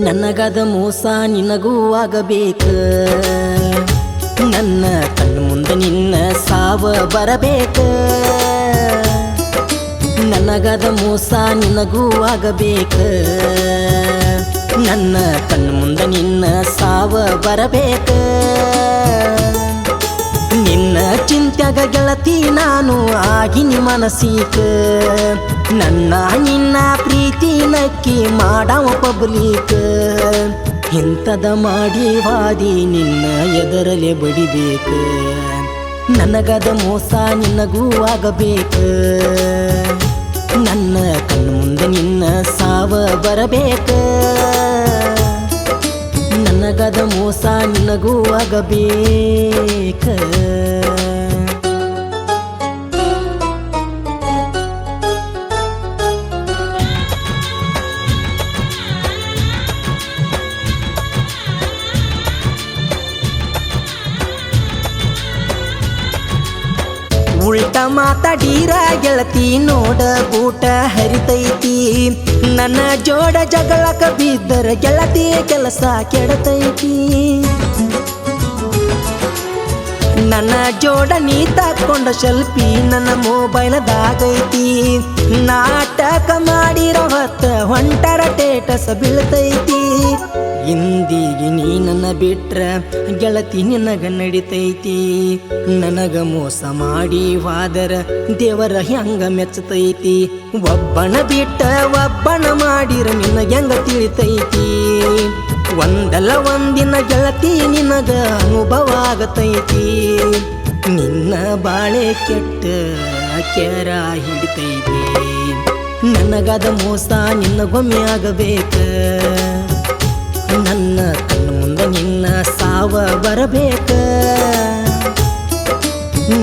ನನಗದ ಮೋಸ ನಿನಗೂ ಆಗಬೇಕ, ನನ್ನ ಕಣ್ಣು ಮುಂದೆ ನಿನ್ನ ಸಾವ ಬರಬೇಕ. ನನಗದ ಮೋಸ ನಿನಗೂ ಆಗಬೇಕ, ನನ್ನ ಕಣ್ಣು ಮುಂದೆ ನಿನ್ನ ಸಾವ ಬರಬೇಕ. ನಿನ್ನ ಚಿಂತ್ಯಾಗ ಗೆಳತಿ ನಾನು ಆಗಿನಿ ಮನಸೀಕ, ನನ್ನ ನಿನ್ನ ಪ್ರೀತಿ ನಕ್ಕಿ ಮಾಡವ ಪಬ್ಲಿಕ್. ಇಂಥದ ಮಾಡಿ ವಾದಿ ನಿನ್ನ ಎದರಲೆ ಬಡಿಬೇಕ, ನನಗದ ಮೋಸ ನಿನಗೂ ಆಗಬೇಕ, ನನ್ನ ಕಣ್ಣು ಮುಂದೆ ನಿನ್ನ ಸಾವ ಬರಬೇಕ. ನನಗದ ಮೋಸ ನಿನಗೂ ಆಗಬೇಕ. ಉಲ್ಟ ಮಾತಾಡೀರ ಗೆಳತಿ ನೋಡ ಗೂಟ ಹರಿತೈತಿ, ನನ್ನ ಜೋಡ ಜಗಳಕ ಬಿದ್ದರ ಗೆಳತಿ ಕೆಲಸ ಕೆಡತೈತಿ. ನನ್ನ ಜೋಡ ನೀ ತಕ್ಕೊಂಡ ಸೆಲ್ಫಿ ನನ್ನ ಮೊಬೈಲ್ದಾಗೈತಿ, ನಾಟಕ ಮಾಡಿರೋ ಹೊತ್ತ ಹೊಂಟರ ಟೇಟಸ್ ಬೀಳ್ತೈತಿ. ಇಂದಿಗೆ ನೀ ನನ್ನ ಬಿಟ್ರ ಗೆಳತಿ ನಿನಗ ನಡಿತೈತಿ, ನನಗ ಮೋಸ ಮಾಡಿ ವಾದರ ದೇವರ ಹೆಂಗ ಮೆಚ್ಚತೈತಿ. ಒಬ್ಬನ ಬಿಟ್ಟ ಒಬ್ಬನ ಮಾಡಿರ ನಿನಗ ಹೆಂಗ ತಿಳಿತೈತಿ, ಒಂದಲ್ಲ ಒಂದಿನ ಗೆಳತಿ ನಿನಗ ಅನುಭವ ಆಗತೈತಿ. ನಿನ್ನ ಬಾಳೆ ಕೆಟ್ಟ ಕೆರ ಹಿಡಿತೈತಿ, ನನಗದ ಮೋಸ ನಿನ್ನಗೊಮ್ಮೆ ಆಗಬೇಕ, ನನ್ನ ಕಣ್ಣು ಮುಂದೆ ನಿನ್ನ ಸಾವ ಬರಬೇಕ.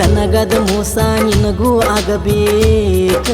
ನನಗದ ಮೋಸ ನಿನಗೂ ಆಗಬೇಕ.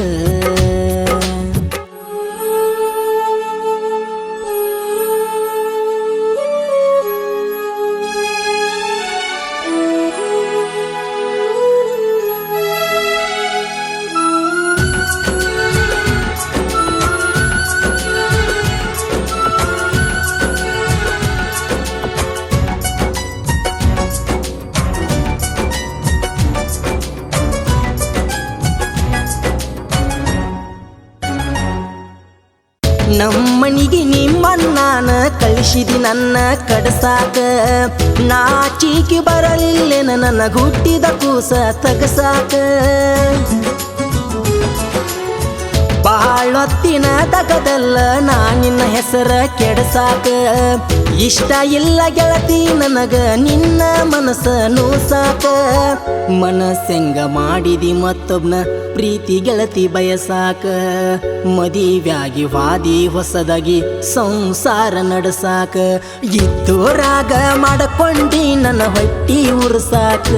ನಮ್ಮನಿಗೆ ನಿಮ್ಮನ್ನಾನ ಕಳಿಸಿದಿ ನನ್ನ ಕಡಸಾಕ, ನಾಚಿಕೆ ಬರಲಿಲ್ಲೆನ ನನ್ನ ಹುಟ್ಟಿದ ಕೂಸ ತಗಸಾಕ. ಬಾಳೊತ್ತಿನ ತಗದಲ್ಲ ನಾ ನಿನ್ನ ಹೆಸರ ಕೆಡಸಾಕ, ಇಷ್ಟ ಇಲ್ಲ ಗೆಳತಿ ನನಗ ನಿನ್ನ ಮನಸ್ಸ ನೋಸಾಕ. ಮನಸ್ಸೆಂಗ ಮಾಡಿದಿ ಮತ್ತೊಬ್ನ ಪ್ರೀತಿ ಗೆಳತಿ ಬಯಸಾಕ, ಮದಿವ್ಯಾಗಿ ವಾದಿ ಹೊಸದಾಗಿ ಸಂಸಾರ ನಡೆಸಾಕ. ಇದ್ದೋರಾಗ ಮಾಡಕೊಂಡಿ ನನ್ನ ಹೊಟ್ಟಿ ಉರ್ಸಾಕ,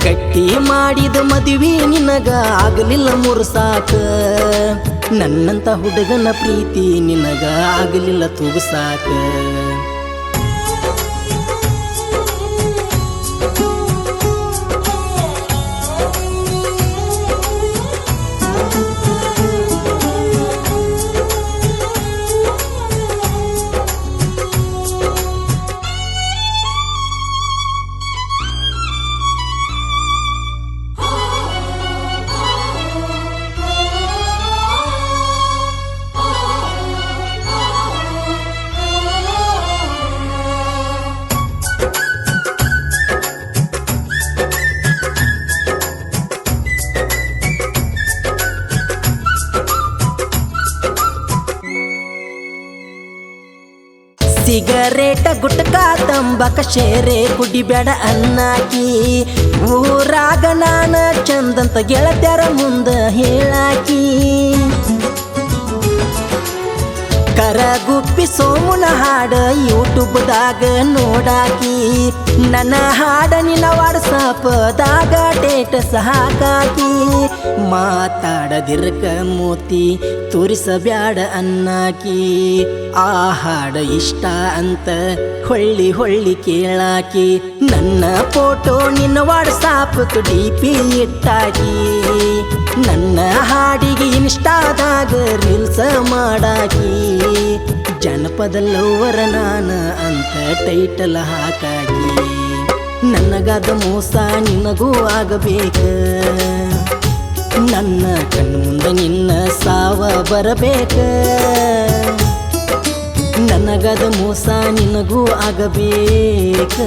ಗಟ್ಟಿ ಮಾಡಿದ ಮದುವೆ ನಿನಗ ಆಗಲಿಲ್ಲ ಮುರ್ಸಾಕ. ನನ್ನಂತ ಹುಡುಗನ ಪ್ರೀತಿ ನಿನಗ ಆಗಲಿಲ್ಲ ತೂಗಸಾಕ. ಸಿಗರೇಟ ಗುಟ್ಕ ತಂಬಾಕ ಶೇರೆ ಕುಡಿಬೇಡ ಅನ್ನಾಕಿ, ಊರಾಗ ನಾನ ಚಂದಂತ ಗೆಳತ್ಯಾರ ಮುಂದ ಹೇಳಾಕಿ. ಕರಗುಪ್ಪಿ ಸೋಮುನ ಹಾಡ ಯೂಟ್ಯೂಬ್ದಾಗ ನೋಡಾಕಿ, ನನ್ನ ಹಾಡ ನಿನ್ನ ವಾಟ್ಸಾಪ್ದಾಗ ಟೇಟಸ್ ಹಾಕಾಕಿ. ಮಾತಾಡದಿರ್ಕ ಮೂತಿ ತೋರಿಸಬ್ಯಾಡ ಅನ್ನಾಕಿ, ಆ ಹಾಡ ಇಷ್ಟ ಅಂತ ಹೊಳ್ಳಿ ಹೊಳ್ಳಿ ಕೇಳಾಕಿ. ನನ್ನ ಫೋಟೋ ನಿನ್ನ ವಾಟ್ಸಾಪ್ DP ಇಟ್ಟಾಕಿ, ನನ್ನ ಹಾಡಿಗೆ ಇನ್ಸ್ಟಾದಾಗ ರೀಲ್ಸ್ ಮಾಡಾಕಿ. ಜನಪದ ಲವ್ವರ ನಾನ ಅಂತ ಟೈಟಲ್ ಹಾಕಾಗಿ ನನಗಾದ ಮೋಸ ನಿನಗೂ ಆಗಬೇಕ ನನ್ನ ಕಣ್ಣು ಮುಂದೆ ನಿನ್ನ ಸಾವ ಬರಬೇಕ ನನಗಾದ ಮೋಸ ನಿನಗೂ ಆಗಬೇಕ